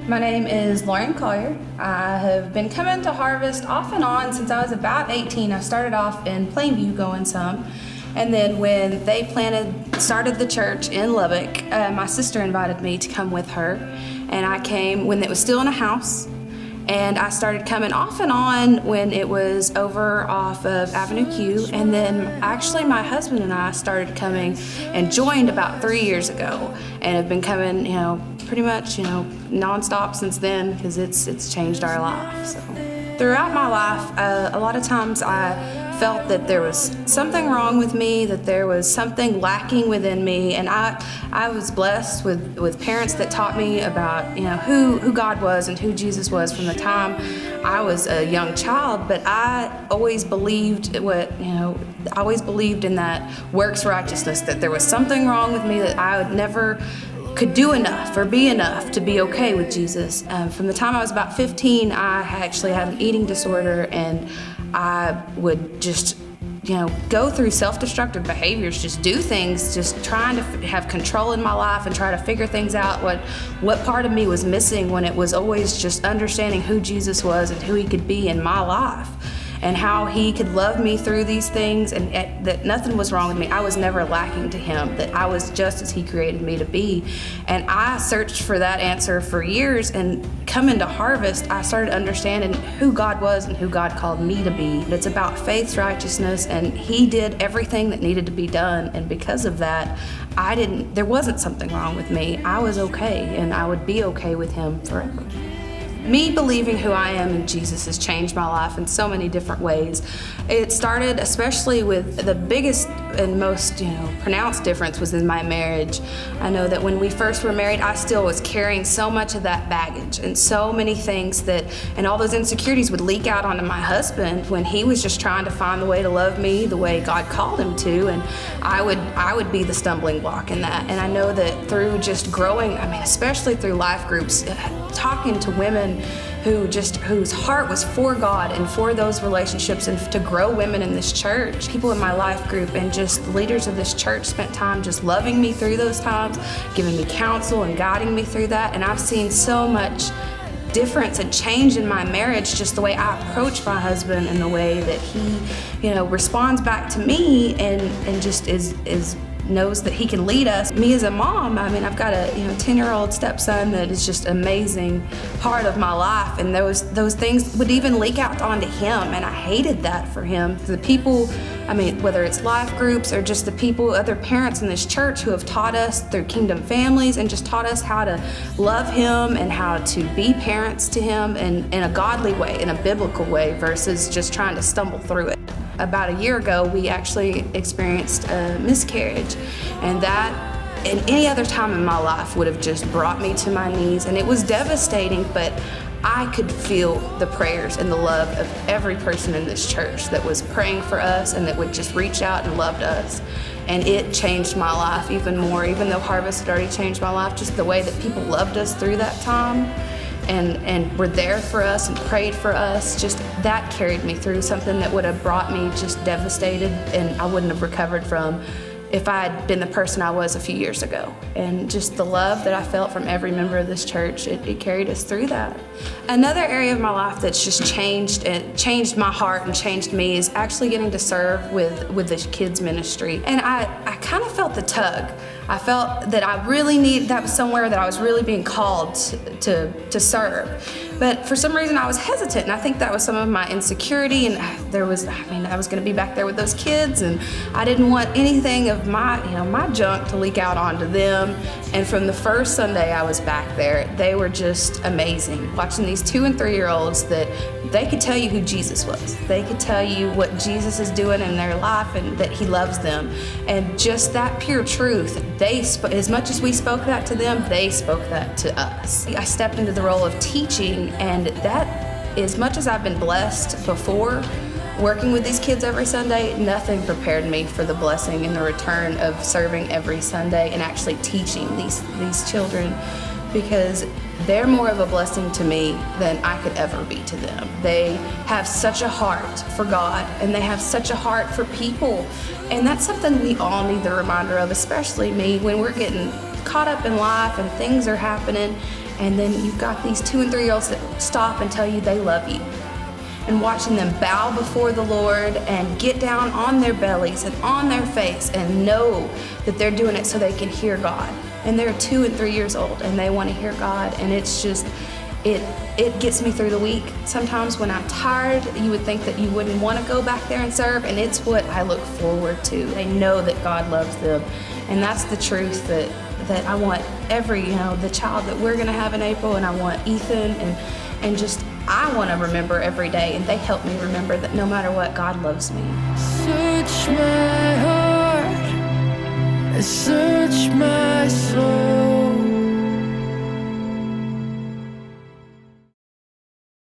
My name is Lauren Collier. I have been coming to Harvest off and on since I was about 18. I started off in Plainview going some, and then when they started the church in Lubbock, my sister invited me to come with her, and I came when it was still in a house, and I started coming off and on when it was over off of Avenue Q, and then actually my husband and I started coming and joined about 3 years ago, and have been coming, pretty much, nonstop since then, because it's changed our life. So throughout my life, a lot of times I felt that there was something wrong with me, that there was something lacking within me, and I was blessed with parents that taught me about who God was and who Jesus was from the time I was a young child. But I always believed I always believed in that works righteousness, that there was something wrong with me, that I would never could do enough or be enough to be okay with Jesus. From the time I was about 15, I actually had an eating disorder, and I would just go through self-destructive behaviors, just do things, just trying to have control in my life and try to figure things out, what part of me was missing, when it was always just understanding who Jesus was and who he could be in my life, and how he could love me through these things, and that nothing was wrong with me. I was never lacking to him, that I was just as he created me to be. And I searched for that answer for years, and coming to Harvest, I started understanding who God was and who God called me to be. It's about faith, righteousness, and he did everything that needed to be done, and because of that, there wasn't something wrong with me. I was okay, and I would be okay with him forever. Me believing who I am in Jesus has changed my life in so many different ways. It started especially with the biggest and most pronounced difference was in my marriage. I know that when we first were married, I still was carrying so much of that baggage and so many things and all those insecurities would leak out onto my husband when he was just trying to find the way to love me the way God called him to, and I would be the stumbling block in that. And I know that through just growing, especially through life groups, talking to women whose heart was for God and for those relationships, and to grow women in this church. People in my life group and just the leaders of this church spent time just loving me through those times, giving me counsel and guiding me through that. And I've seen so much difference and change in my marriage, just the way I approach my husband and the way that he, responds back to me and just knows that he can lead us. Me as a mom, I've got a 10-year-old stepson that is just an amazing part of my life, and those things would even leak out onto him, and I hated that for him. The people, whether it's life groups or just the people, other parents in this church who have taught us through Kingdom Families and just taught us how to love him and how to be parents to him in a godly way, in a biblical way, versus just trying to stumble through it. About a year ago, we actually experienced a miscarriage, and that in any other time in my life would have just brought me to my knees, and it was devastating, but I could feel the prayers and the love of every person in this church that was praying for us and that would just reach out and loved us. And it changed my life even more, even though Harvest had already changed my life, just the way that people loved us through that time and were there for us and prayed for us, just that carried me through something that would have brought me just devastated and I wouldn't have recovered from if I had been the person I was a few years ago. And just the love that I felt from every member of this church, it carried us through that. Another area of my life that's just changed my heart and changed me is actually getting to serve with the kids ministry. And I kind of felt the tug. I felt that that was somewhere that I was really being called to serve. But for some reason I was hesitant, and I think that was some of my insecurity, and I was gonna be back there with those kids, and I didn't want anything of my junk to leak out onto them. And from the first Sunday I was back there, they were just amazing. Watching these 2- and 3-year-olds that they could tell you who Jesus was. They could tell you what Jesus is doing in their life and that he loves them. And just that pure truth, as much as we spoke that to them, they spoke that to us. I stepped into the role of teaching, and that, as much as I've been blessed before working with these kids every Sunday, nothing prepared me for the blessing and the return of serving every Sunday and actually teaching these children, because they're more of a blessing to me than I could ever be to them. They have such a heart for God, and they have such a heart for people, and that's something we all need the reminder of, especially me, when we're getting caught up in life and things are happening, and then you've got these 2 and 3-year-olds that stop and tell you they love you. And watching them bow before the Lord and get down on their bellies and on their face and know that they're doing it so they can hear God. And they're 2 and 3 years old and they want to hear God, and it's just, it gets me through the week. Sometimes when I'm tired, you would think that you wouldn't want to go back there and serve, and it's what I look forward to. They know that God loves them, and that's the truth that I want every, the child that we're going to have in April, and I want Ethan, and just I want to remember every day, and they help me remember that no matter what, God loves me. Search my heart, search my soul.